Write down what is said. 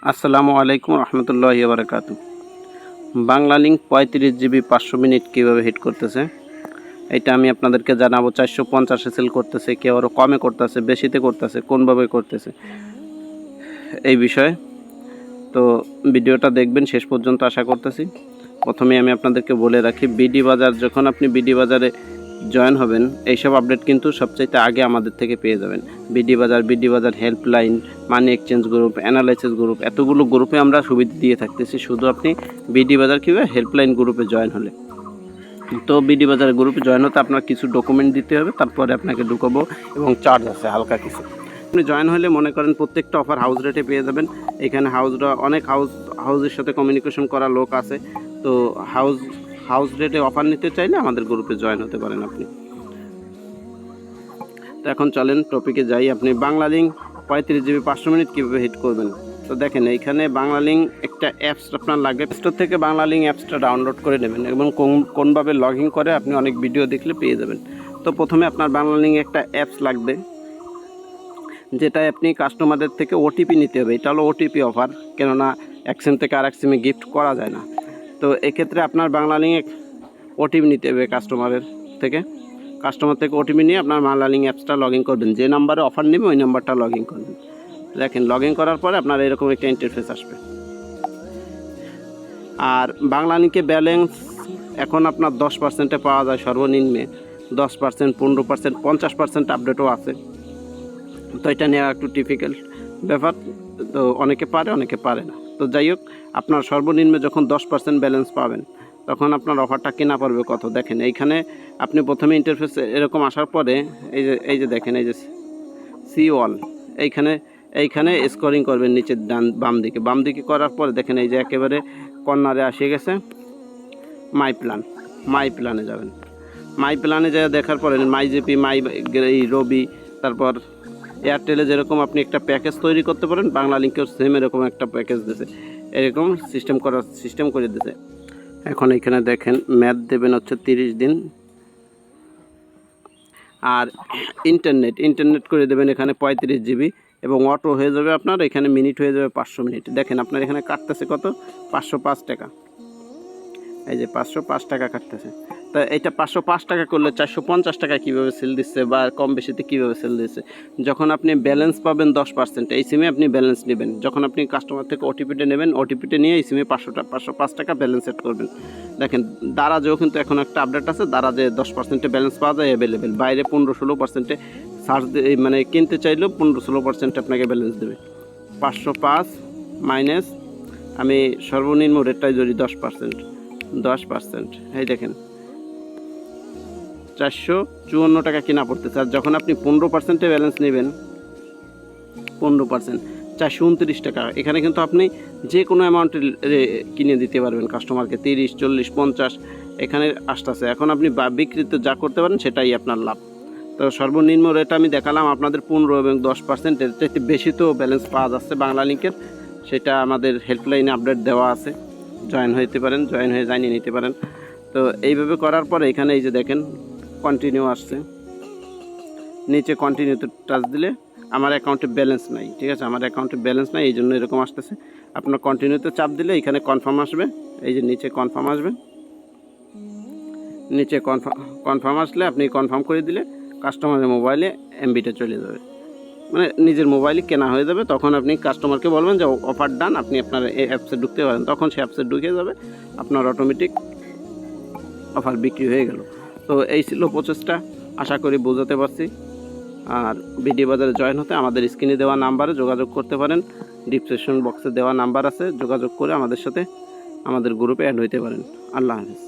আসসালামু আলাইকুম রহমতুল্লাহি বারাকাতু। বাংলা লিঙ্ক 35 জিবি 500 মিনিট কীভাবে হিট করতেছে এটা আমি আপনাদেরকে জানাবো। 450 এসএল করতেছে, কেউ আরও কমে করতেছে, বেশিতে করতেছে, কোনভাবে করতেছে এই বিষয়ে। তো ভিডিওটা দেখবেন শেষ পর্যন্ত আশা করতেছি। প্রথমে আমি আপনাদেরকে বলে রাখি, বিডি বাজার যখন আপনি বিডি বাজারে জয়েন হবেন, এইসব আপডেট কিন্তু সবচাইতে আগে আমাদের থেকে পেয়ে যাবেন। বিডি বাজার helpline, money exchange group, analysis group, এতগুলো গ্রুপে আমরা সুবিধা দিয়ে থাকতেছি। শুধু আপনি বিডি বাজার কিংবা হেল্পলাইন গ্রুপে জয়েন হলে, তো বিডি বাজার গ্রুপে জয়েন হতে আপনার কিছু ডকুমেন্ট দিতে হবে, তারপরে আপনাকে ঢুকাবো এবং চার্জ আছে হালকা কিছু। আপনি জয়েন হলে মনে করেন প্রত্যেকটা অফার হাউস রেটে পেয়ে যাবেন। এখানে অনেক হাউসের সাথে কমিউনিকেশন করা লোক আছে। তো হাউস রেটে অফার নিতে চাইলে আমাদের গ্রুপে জয়েন হতে পারেন আপনি। তো এখন চলেন টপিকে যাই। আপনি বাংলা লিঙ্ক 35 জিবি 500 মিনিট কীভাবে হিট করবেন। তো দেখেন, এইখানে বাংলা লিঙ্ক একটা অ্যাপস আপনার লাগবে। স্টোর থেকে বাংলা লিঙ্ক অ্যাপসটা ডাউনলোড করে নেবেন এবং কোনভাবে লগ ইন করে আপনি অনেক ভিডিও দেখলে পেয়ে যাবেন। তো প্রথমে আপনার বাংলা লিঙ্ক একটা অ্যাপস লাগবে, যেটা আপনি কাস্টমারদের থেকে ওটিপি নিতে হবে। এটা হলো ওটিপি অফার, কেননা এক সিম থেকে আরেক সিমে গিফট করা যায় না। তো এক্ষেত্রে আপনার বাংলা লিঙ্ক ওটিপি নিতে হবে কাস্টমার থেকে ওটিপি নিয়ে আপনার বাংলা লিঙ্ক অ্যাপসটা লগ ইন করবেন। যে নাম্বারে অফার নেবে ওই নাম্বারটা লগ ইন করবেন। দেখেন, লগ ইন করার পরে আপনার এরকম একটা ইন্টারফেস আসবে। আর বাংলা লিঙ্কে ব্যালেন্স এখন আপনার 10%-এ পাওয়া যায় সর্বনিম্নে। 10%, 15%, 50% আপডেটও আছে। তো এটা নেওয়া একটু ডিফিকাল্ট ব্যাপার। তো অনেকে পারে, অনেকে পারে না। তো যাই হোক, আপনার সর্বনিম্নে যখন 10% ব্যালেন্স পাবেন, তখন আপনার অফারটা কেনা পড়বে কত। দেখেন, এইখানে আপনি প্রথমে ইন্টারফেস এরকম আসার পরে এই যে দেখেন, এই যে সি ওয়াল, এইখানে স্কোরিং করবেন নিচে বাম দিকে করার পরে দেখেন, এই যে একেবারে কর্নারে আসে গেছে মাই প্ল্যানে যাবেন। মাই প্ল্যানে যা দেখার পরে মাই জিপি, রবি, তারপর এয়ারটেলে যেরকম আপনি একটা প্যাকেজ তৈরি করতে পারেন, বাংলা লিঙ্কেও সেম এরকম একটা প্যাকেজ দিয়েছে, এরকম সিস্টেম করে দিয়েছে। এখন এখানে দেখেন, ম্যাথ দেবেন হচ্ছে 30 দিন। আর ইন্টারনেট করে দেবেন এখানে 35 জিবি, এবং অটো হয়ে যাবে আপনার এখানে মিনিট হয়ে যাবে 500 মিনিট। দেখেন আপনার এখানে কাটতেছে কত, 505 টাকা। এই যে 505 টাকা কাটতেছে। তা এটা 505 টাকা করলে 450 টাকা কীভাবে সেল দিচ্ছে বা কম বেশিতে কীভাবে সেল দিচ্ছে। যখন আপনি ব্যালেন্স পাবেন 10%, এই সিমে আপনি ব্যালেন্স নেবেন। যখন আপনি কাস্টমার থেকে ওটিপিটা নেবেন, ওটিপিটা নিয়ে এই সিমে 505 টাকা ব্যালেন্স সেট করবেন। দেখেন, দারাজেও কিন্তু এখন একটা আপডেট আছে, দারাজে 10%-এ ব্যালেন্স পাওয়া যায় অ্যাভেলেবেল। বাইরে 15-16%-এ সার্চ মানে কিনতে চাইলেও 15-16% আপনাকে ব্যালেন্স দেবে। 505 মাইনাস আমি সর্বনিম্ন রেটটাই ধরি 10%। এই দেখেন, 454 টাকা কিনা পড়তেছে। আর যখন আপনি 15%-এ ব্যালেন্স নেবেন, 15%, 429 টাকা। এখানে কিন্তু আপনি যে কোনো অ্যামাউন্টে কিনে দিতে পারবেন কাস্টমারকে, 30, 40, 50 এখানে আসতেছে। এখন আপনি বিক্রিতে যা করতে পারেন সেটাই আপনার লাভ। তো সর্বনিম্ন রেট আমি দেখালাম আপনাদের 15 এবং 10%, এর চাইতে বেশি তো ব্যালেন্স পাওয়া যাচ্ছে বাংলা লিঙ্কের। সেটা আমাদের হেল্পলাইনে আপডেট দেওয়া আছে, জয়েন হয়ে জানিয়ে নিতে পারেন। তো এইভাবে করার পরে এখানে এই যে দেখেন কন্টিনিউ আসছে, নিচে কন্টিনিউতে টাচ দিলে আমার অ্যাকাউন্টে ব্যালেন্স নাই, ঠিক আছে, আমার অ্যাকাউন্টে ব্যালেন্স নাই, এই জন্য এরকম আসতেছে। আপনার কন্টিনিউতে চাপ দিলে এখানে কনফার্ম আসবে। এই যে নিচে কনফার্ম আসবে, নিচে কনফার্ম আসলে আপনি কনফার্ম করে দিলে কাস্টমারের মোবাইলে এমবিটা চলে যাবে, মানে নিজের মোবাইলে কেনা হয়ে যাবে। তখন আপনি কাস্টমারকে বলবেন যে অফার ডান, আপনি আপনার এই অ্যাপসে ঢুকতে পারেন। তখন সে অ্যাপসে ঢুকে যাবে, আপনার অটোমেটিক অফার বিক্রি হয়ে গেল। তো এই ছিল প্রচেষ্টা, আশা করি বোঝাতে পারছি। আর বিডি বাজারে জয়েন হতে আমাদের স্ক্রিনে দেওয়া নাম্বারে যোগাযোগ করতে পারেন। ডিসক্রিপশন বক্সে দেওয়া নাম্বার আছে, যোগাযোগ করে আমাদের সাথে আমাদের গ্রুপে অ্যাড হইতে পারেন। আল্লাহ হাফেজ।